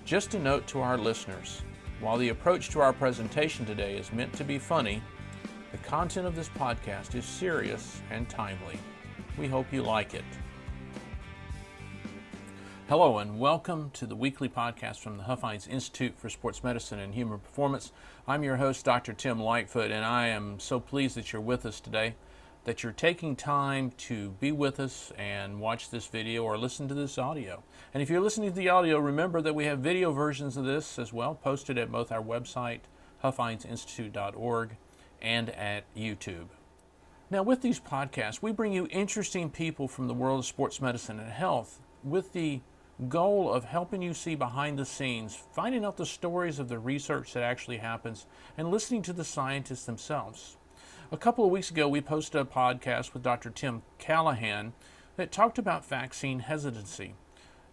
Just a note to our listeners, while the approach to our presentation today is meant to be funny, the content of this podcast is serious and timely. We hope you like it. Hello and welcome to the weekly podcast from the Huffines Institute for Sports Medicine and Human Performance. I'm your host, Dr. Tim Lightfoot, and I am so pleased that you're with us today, that you're taking time to be with us and watch this video or listen to this audio. And if you're listening to the audio, remember that we have video versions of this as well, posted at both our website, huffinesinstitute.org, and at YouTube. Now, with these podcasts, we bring you interesting people from the world of sports medicine and health with the goal of helping you see behind the scenes, finding out the stories of the research that actually happens, and listening to the scientists themselves. A couple of weeks ago, we posted a podcast with Dr. Tim Callahan that talked about vaccine hesitancy.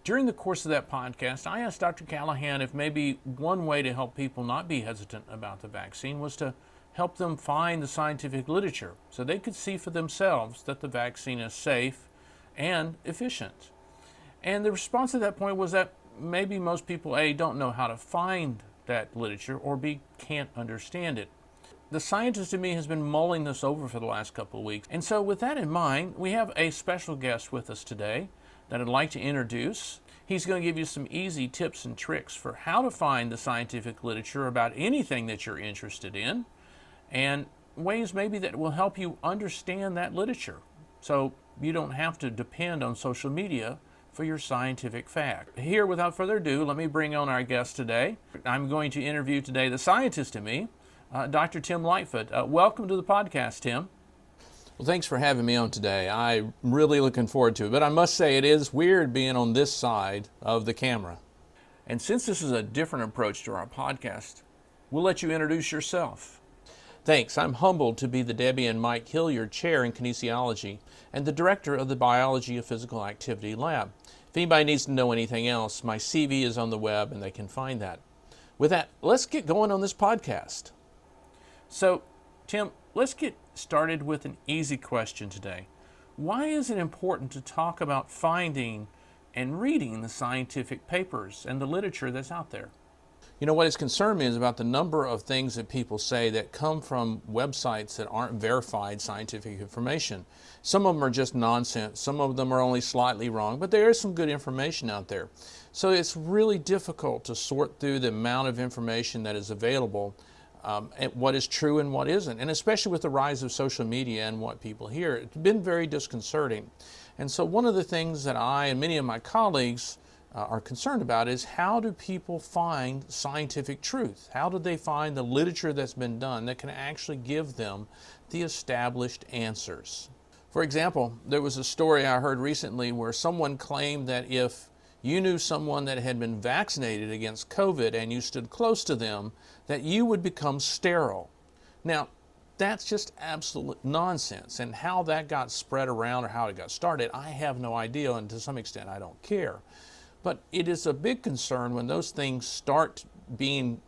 During the course of that podcast, I asked Dr. Callahan if maybe one way to help people not be hesitant about the vaccine was to help them find the scientific literature so they could see for themselves that the vaccine is safe and efficient. And the response at that point was that maybe most people, A, don't know how to find that literature, or B, can't understand it. The scientist in me has been mulling this over for the last couple of weeks. And so with that in mind, we have a special guest with us today that I'd like to introduce. He's going to give you some easy tips and tricks for how to find the scientific literature about anything that you're interested in, and ways maybe that will help you understand that literature so you don't have to depend on social media for your scientific fact. Here, without further ado, let me bring on our guest today. I'm going to interview today the scientist in me, Dr. Tim Lightfoot. Welcome to the podcast, Tim. Well, thanks for having me on today. I'm really looking forward to it, but I must say it is weird being on this side of the camera. And since this is a different approach to our podcast, we'll let you introduce yourself. Thanks. I'm humbled to be the Debbie and Mike Hilliard Chair in Kinesiology and the Director of the Biology of Physical Activity Lab. If anybody needs to know anything else, my CV is on the web and they can find that. With that, let's get going on this podcast. So, Tim, let's get started with an easy question today. Why is it important to talk about finding and reading the scientific papers and the literature that's out there? You know, what has concerned me is about the number of things that people say that come from websites that aren't verified scientific information. Some of them are just nonsense. Some of them are only slightly wrong, but there is some good information out there. So it's really difficult to sort through the amount of information that is available, and what is true and what isn't. And especially with the rise of social media and what people hear, it's been very disconcerting. And so one of the things that I and many of my colleagues are concerned about is, how do people find scientific truth? How do they find the literature that's been done that can actually give them the established answers? For example, there was a story I heard recently where someone claimed that if you knew someone that had been vaccinated against COVID and you stood close to them, that you would become sterile. Now, that's just absolute nonsense, and how that got spread around or how it got started, I have no idea, and to some extent I don't care. But it is a big concern when those things start being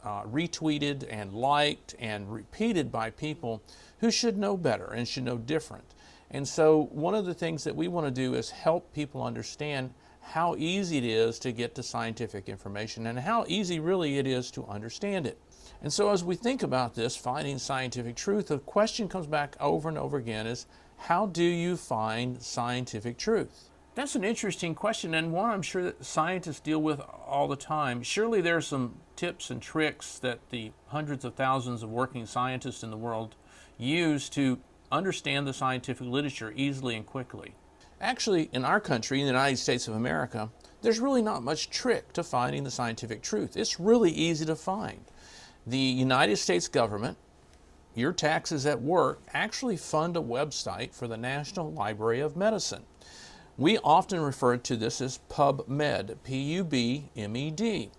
retweeted and liked and repeated by people who should know better and should know different. And so one of the things that we want to do is help people understand how easy it is to get to scientific information and how easy really it is to understand it. And so as we think about this, finding scientific truth, the question comes back over and over again is, how do you find scientific truth? That's an interesting question, and one I'm sure that scientists deal with all the time. Surely there are some tips and tricks that the hundreds of thousands of working scientists in the world use to understand the scientific literature easily and quickly. Actually, in our country, in the United States of America, there's really not much trick to finding the scientific truth. It's really easy to find. The United States government, your taxes at work, actually fund a website for the National Library of Medicine. We often refer to this as PubMed, P-U-B-M-E-D.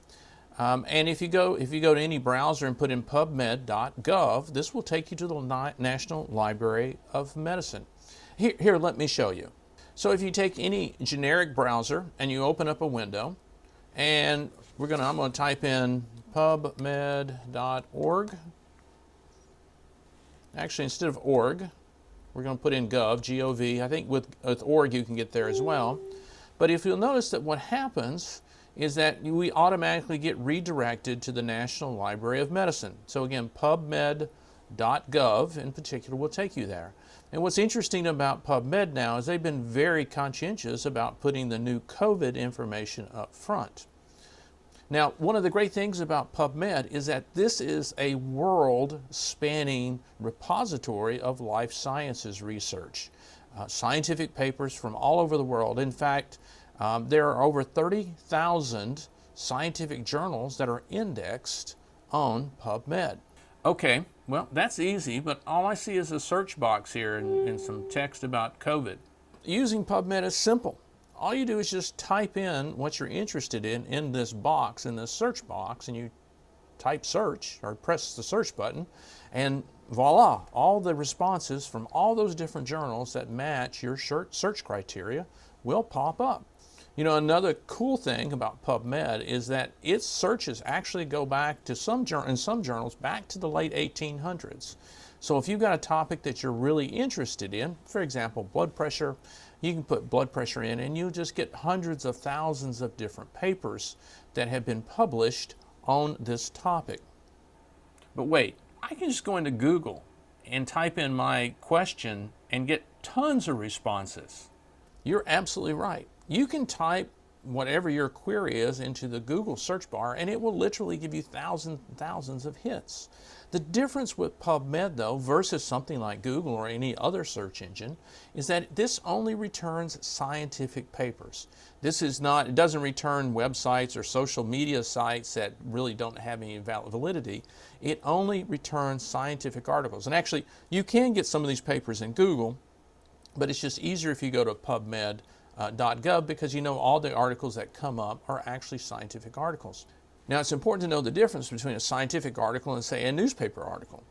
And if you go to any browser and put in pubmed.gov, this will take you to the National Library of Medicine. Here, let me show you. So if you take any generic browser and you open up a window, and I'm going to type in pubmed.org. Actually, instead of org, we're going to put in gov, G-O-V. I think with org you can get there as well. But if you'll notice that what happens is that we automatically get redirected to the National Library of Medicine. So again, PubMed.gov in particular will take you there. And what's interesting about PubMed now is they've been very conscientious about putting the new COVID information up front. Now, one of the great things about PubMed is that this is a world-spanning repository of life sciences research, scientific papers from all over the world. In fact, there are over 30,000 scientific journals that are indexed on PubMed. Okay, well, that's easy, but all I see is a search box here and some text about COVID. Using PubMed is simple. All you do is just type in what you're interested in this box, in this search box, and you type search or press the search button, and voila, all the responses from all those different journals that match your search criteria will pop up. You know, another cool thing about PubMed is that its searches actually go back to in some journals back to the late 1800s. So if you've got a topic that you're really interested in, for example, blood pressure, you can put blood pressure in and you'll just get hundreds of thousands of different papers that have been published on this topic. But wait, I can just go into Google and type in my question and get tons of responses. You're absolutely right. You can type whatever your query is into the Google search bar and it will literally give you thousands and thousands of hits. The difference with PubMed though versus something like Google or any other search engine is that this only returns scientific papers. It doesn't return websites or social media sites that really don't have any validity. It only returns scientific articles. And actually, you can get some of these papers in Google, but it's just easier if you go to PubMed.gov because you know all the articles that come up are actually scientific articles. Now, it's important to know the difference between a scientific article and, say, a newspaper article.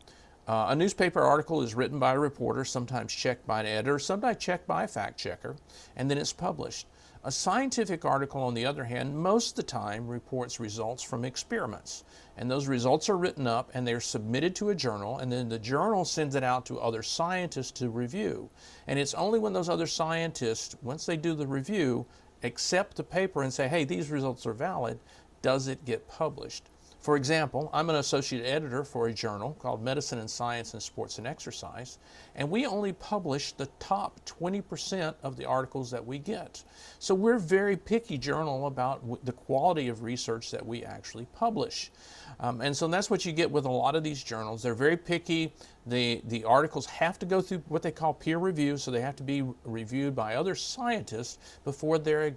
A newspaper article is written by a reporter, sometimes checked by an editor, sometimes checked by a fact checker, and then it's published. A scientific article, on the other hand, most of the time reports results from experiments. And those results are written up and they're submitted to a journal, and then the journal sends it out to other scientists to review. And it's only when those other scientists, once they do the review, accept the paper and say, hey, these results are valid, does it get published. For example, I'm an associate editor for a journal called Medicine and Science and Sports and Exercise, and we only publish the top 20% of the articles that we get. So we're a very picky journal about the quality of research that we actually publish. And so that's what you get with a lot of these journals. They're very picky. The articles have to go through what they call peer review, so they have to be reviewed by other scientists before they're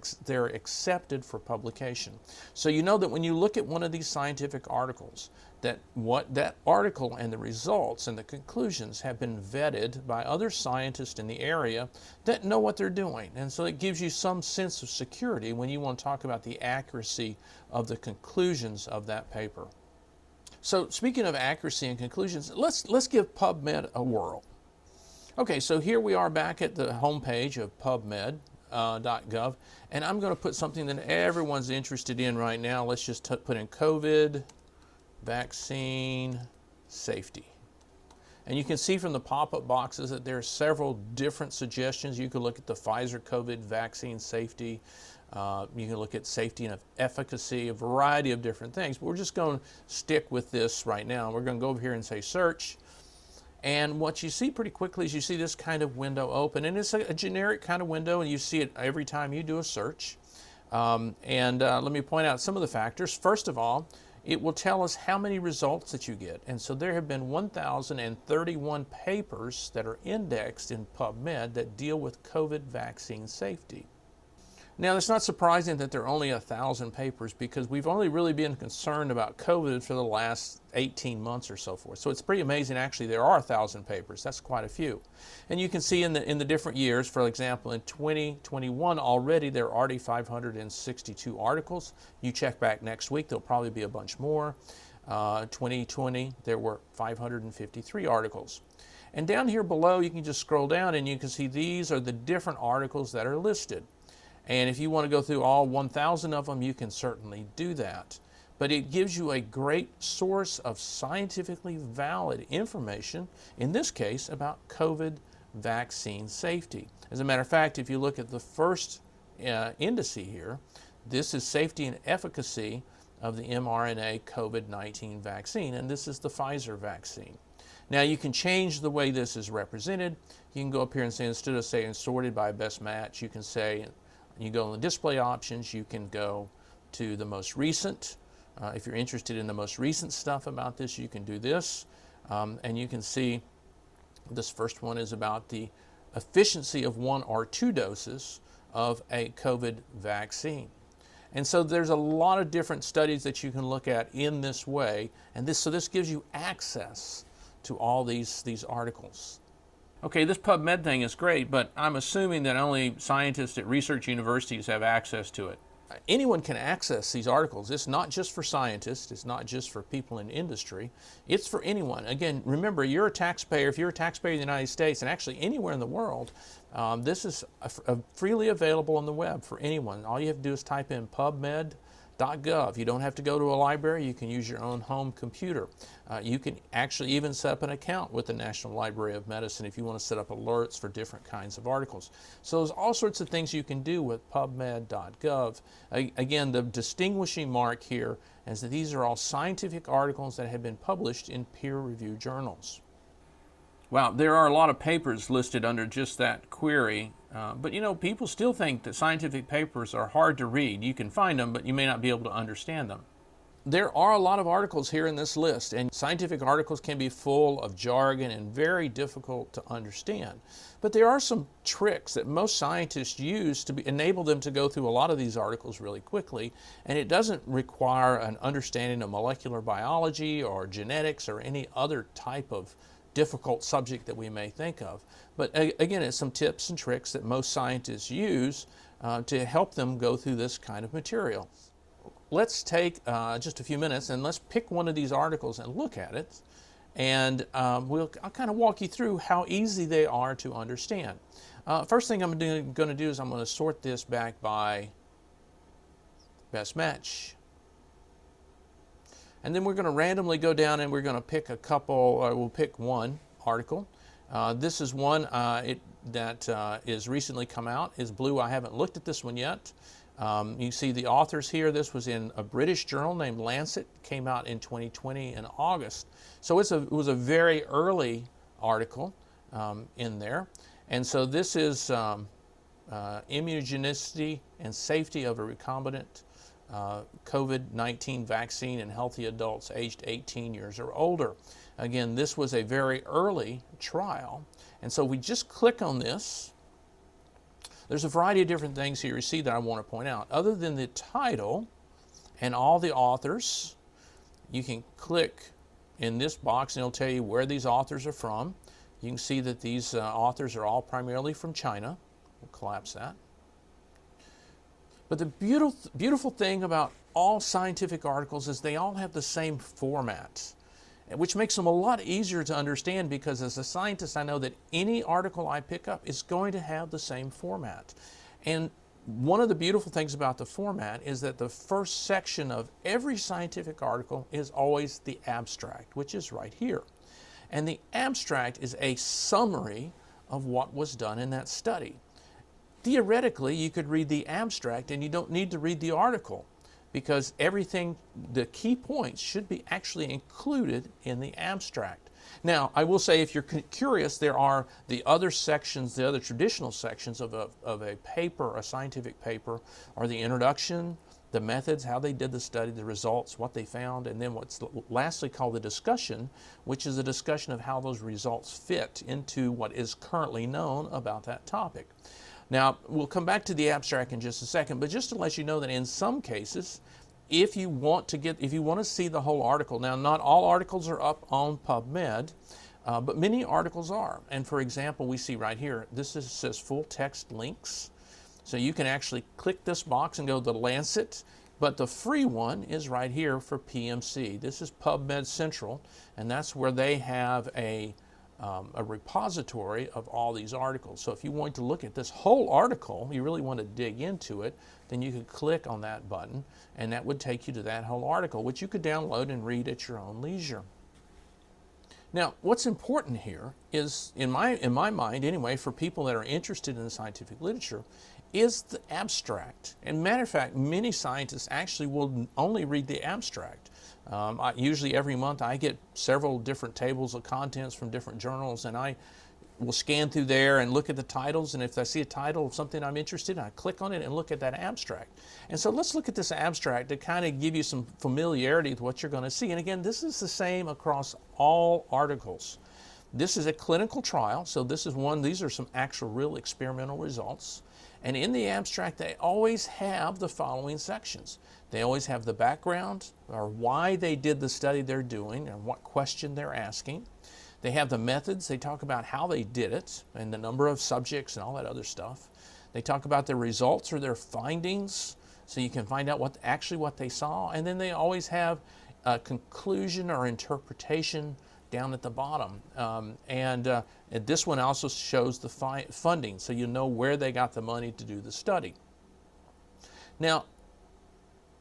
accepted for publication. So you know that when you look at one of these scientific articles, that article and the results and the conclusions have been vetted by other scientists in the area that know what they're doing. And so it gives you some sense of security when you want to talk about the accuracy of the conclusions of that paper. So speaking of accuracy and conclusions, let's give PubMed a whirl. Okay, so here we are back at the home page of PubMed.gov, and I'm going to put something that everyone's interested in right now. Let's just put in COVID vaccine safety. And you can see from the pop-up boxes that there are several different suggestions. You could look at the Pfizer COVID vaccine safety. You can look at safety and efficacy, a variety of different things. But we're just going to stick with this right now. We're going to go over here and say search. And what you see pretty quickly is you see this kind of window open. And it's a generic kind of window, and you see it every time you do a search. Let me point out some of the factors. First of all, it will tell us how many results that you get. And so there have been 1,031 papers that are indexed in PubMed that deal with COVID vaccine safety. Now, it's not surprising that there are only 1,000 papers because we've only really been concerned about COVID for the last 18 months or so forth. So it's pretty amazing, actually, there are 1,000 papers. That's quite a few. And you can see in the different years, for example, in 2021 already, there are already 562 articles. You check back next week, there'll probably be a bunch more. 2020, there were 553 articles. And down here below, you can just scroll down and you can see these are the different articles that are listed. And if you want to go through all 1,000 of them, you can certainly do that. But it gives you a great source of scientifically valid information, in this case, about COVID vaccine safety. As a matter of fact, if you look at the first indice here, this is safety and efficacy of the mRNA COVID-19 vaccine, and this is the Pfizer vaccine. Now you can change the way this is represented. You can go up here and say, instead of saying sorted by best match, you can say, you go on the display options, you can go to the most recent. If you're interested in the most recent stuff about this, you can do this. And you can see this first one is about the efficiency of 1 or 2 doses of a COVID vaccine. And so there's a lot of different studies that you can look at in this way, and this gives you access to all these articles. Okay, this PubMed thing is great, but I'm assuming that only scientists at research universities have access to it. Anyone can access these articles. It's not just for scientists. It's not just for people in industry. It's for anyone. Again, remember, you're a taxpayer. If you're a taxpayer in the United States, and actually anywhere in the world, this is freely available on the web for anyone. All you have to do is type in PubMed.gov. You don't have to go to a library. You can use your own home computer. You can actually even set up an account with the National Library of Medicine if you want to set up alerts for different kinds of articles. So there's all sorts of things you can do with PubMed.gov. Again, the distinguishing mark here is that these are all scientific articles that have been published in peer-reviewed journals. Wow, there are a lot of papers listed under just that query, but you know, people still think that scientific papers are hard to read. You can find them, but you may not be able to understand them. There are a lot of articles here in this list, and scientific articles can be full of jargon and very difficult to understand. But there are some tricks that most scientists use to enable them to go through a lot of these articles really quickly, and it doesn't require an understanding of molecular biology or genetics or any other type of difficult subject that we may think of. But again, it's some tips and tricks that most scientists use to help them go through this kind of material. Let's take just a few minutes and let's pick one of these articles and look at it, and I'll kind of walk you through how easy they are to understand. First thing I'm going to do is I'm going to sort this back by best match. And then we're going to randomly go down and we're going to pick a couple, or we'll pick one article. This is one that is recently come out. It's blue. I haven't looked at this one yet. You see the authors here. This was in a British journal named Lancet. Came out in 2020 in August. So it was a very early article in there. And so this is immunogenicity and safety of a recombinant COVID-19 vaccine in healthy adults aged 18 years or older. Again, this was a very early trial. And so we just click on this. There's a variety of different things here you see that I want to point out. Other than the title and all the authors, you can click in this box and it'll tell you where these authors are from. You can see that these authors are all primarily from China. We'll collapse that. But the beautiful thing about all scientific articles is they all have the same format, which makes them a lot easier to understand, because as a scientist I know that any article I pick up is going to have the same format. And one of the beautiful things about the format is that the first section of every scientific article is always the abstract, which is right here. And the abstract is a summary of what was done in that study. Theoretically, you could read the abstract and you don't need to read the article, because everything, the key points, should be actually included in the abstract. Now, I will say, if you're curious, there are the other sections, the other traditional sections of a paper, a scientific paper, are the introduction, the methods, how they did the study, the results, what they found, and then what's lastly called the discussion, which is a discussion of how those results fit into what is currently known about that topic. Now, we'll come back to the abstract in just a second, but just to let you know that in some cases, if you want to see the whole article, now not all articles are up on PubMed, but many articles are. And for example, we see right here, says full text links. So you can actually click this box and go to the Lancet, but the free one is right here for PMC. This is PubMed Central, and that's where they have a repository of all these articles. So if you want to look at this whole article, you really want to dig into it, then you could click on that button and that would take you to that whole article, which you could download and read at your own leisure. Now, what's important here is, in my mind anyway, for people that are interested in the scientific literature, is the abstract. And matter of fact, many scientists actually will only read the abstract. Usually every month I get several different tables of contents from different journals, and I will scan through there and look at the titles, and if I see a title of something I'm interested in, I click on it and look at that abstract. And so let's look at this abstract to kind of give you some familiarity with what you're going to see. And again, this is the same across all articles. This is a clinical trial, so these are some actual real experimental results. And in the abstract, they always have the following sections. They always have the background, or why they did the study they're doing, and what question they're asking. They have the methods. They talk about how they did it, and the number of subjects and all that other stuff. They talk about their results or their findings, so you can find out what they saw. And then they always have a conclusion or interpretation down at the bottom. And this one also shows the funding, so you know where they got the money to do the study. Now,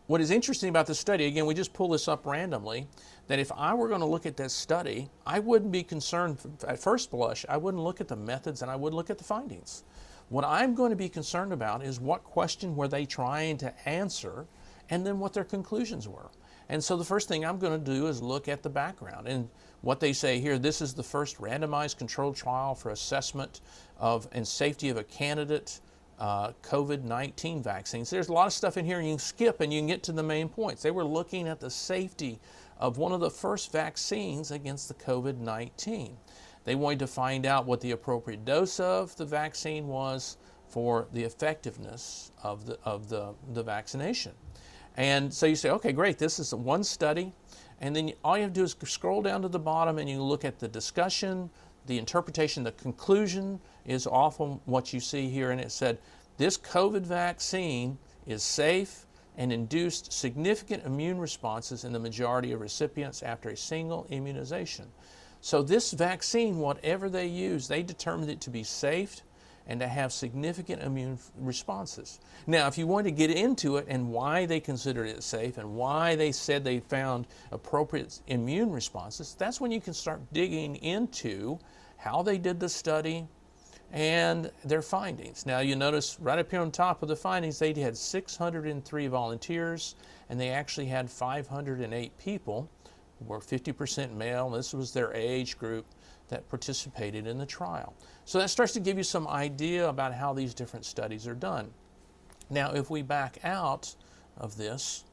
what is interesting about this study, again, we just pull this up randomly, that if I were going to look at this study, I wouldn't be concerned, at first blush, I wouldn't look at the methods and I wouldn't look at the findings. What I'm going to be concerned about is what question were they trying to answer, and then what their conclusions were. And so the first thing I'm going to do is look at the background. And what they say here, this is the first randomized controlled trial for assessment of and safety of a candidate COVID-19 vaccines. There's a lot of stuff in here you can skip and you can get to the main points. They were looking at the safety of one of the first vaccines against the COVID-19. They wanted to find out what the appropriate dose of the vaccine was for the effectiveness of the vaccination. And so you say, okay, great, this is one study. And then all you have to do is scroll down to the bottom and you look at the discussion, the interpretation, the conclusion is often what you see here. And it said, this COVID vaccine is safe and induced significant immune responses in the majority of recipients after a single immunization. So this vaccine, whatever they use, they determined it to be safe and to have significant immune responses. Now, if you want to get into it and why they considered it safe and why they said they found appropriate immune responses, that's when you can start digging into how they did the study and their findings. Now, you notice right up here on top of the findings, they had 603 volunteers, and they actually had 508 people who were 50% male. This was their age group that participated in the trial. So that starts to give you some idea about how these different studies are done. Now, if we back out of this,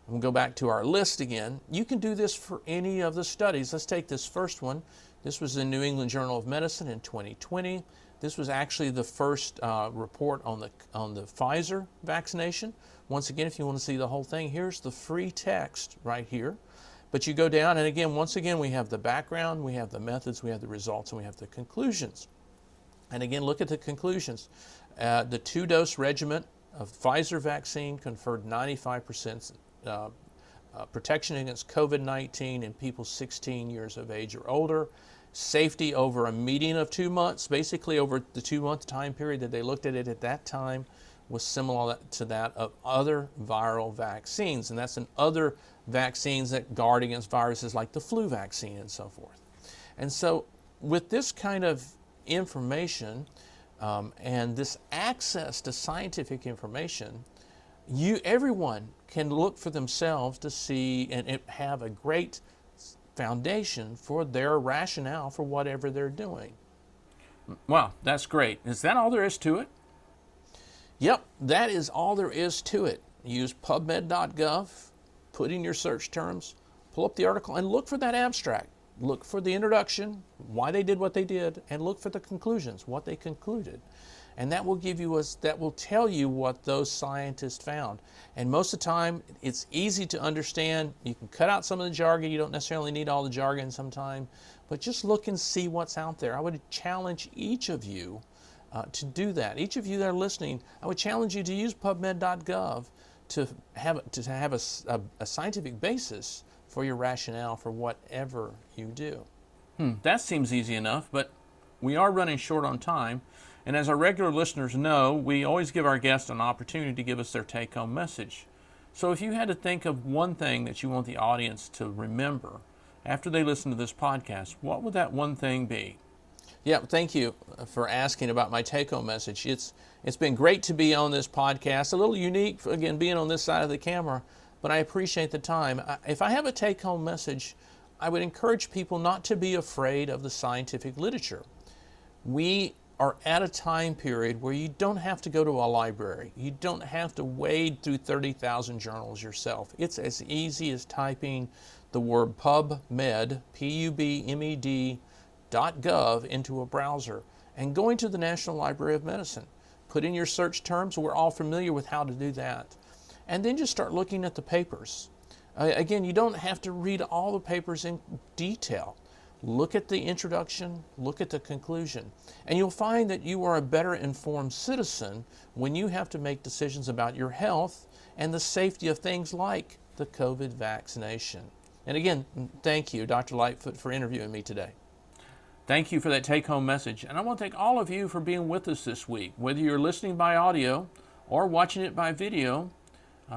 we'll go back to our list again. You can do this for any of the studies. Let's take this first one. This was in New England Journal of Medicine in 2020. This was actually the first report on the Pfizer vaccination. Once again, if you want to see the whole thing, here's the free text right here. But you go down, and again, once again, we have the background, we have the methods, we have the results, and we have the conclusions. And again, look at the conclusions. The two-dose regimen of Pfizer vaccine conferred 95% protection against COVID-19 in people 16 years of age or older. Safety over a median of 2 months, basically over the 2-month time period that they looked at it at that time, was similar to that of other viral vaccines. And that's in other vaccines that guard against viruses like the flu vaccine and so forth. And so with this kind of information and this access to scientific information, everyone can look for themselves to see and have a great foundation for their rationale for whatever they're doing. Wow, that's great. Is that all there is to it? Yep, that is all there is to it. Use pubmed.gov, put in your search terms, pull up the article, and look for that abstract. Look for the introduction, why they did what they did, and look for the conclusions, what they concluded. And that will tell you what those scientists found. And most of the time, it's easy to understand. You can cut out some of the jargon. You don't necessarily need all the jargon sometime, but just look and see what's out there. I would challenge each of you to do that. Each of you that are listening, I would challenge you to use pubmed.gov to have a scientific basis for your rationale for whatever you do. That seems easy enough, but we are running short on time. And as our regular listeners know, we always give our guests an opportunity to give us their take-home message. So if you had to think of one thing that you want the audience to remember after they listen to this podcast, what would that one thing be? Yeah, thank you for asking about my take-home message. It's been great to be on this podcast. A little unique, again, being on this side of the camera, but I appreciate the time. If I have a take-home message, I would encourage people not to be afraid of the scientific literature. We are at a time period where you don't have to go to a library. You don't have to wade through 30,000 journals yourself. It's as easy as typing the word PubMed, PUBMED.gov into a browser and going to the National Library of Medicine. Put in your search terms. We're all familiar with how to do that. And then just start looking at the papers. Again, you don't have to read all the papers in detail. Look at the introduction, look at the conclusion, and you'll find that you are a better informed citizen when you have to make decisions about your health and the safety of things like the COVID vaccination. And again, thank you, Dr. Lightfoot, for interviewing me today. Thank you for that take-home message. And I want to thank all of you for being with us this week. Whether you're listening by audio or watching it by video,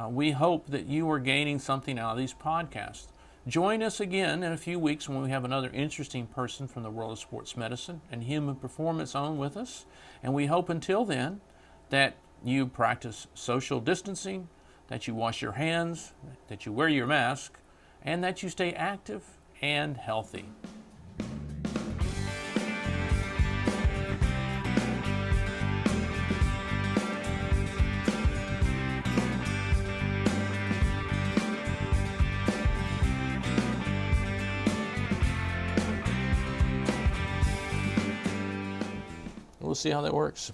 we hope that you are gaining something out of these podcasts. Join us again in a few weeks when we have another interesting person from the world of sports medicine and human performance on with us. And we hope until then that you practice social distancing, that you wash your hands, that you wear your mask, and that you stay active and healthy. We'll see how that works.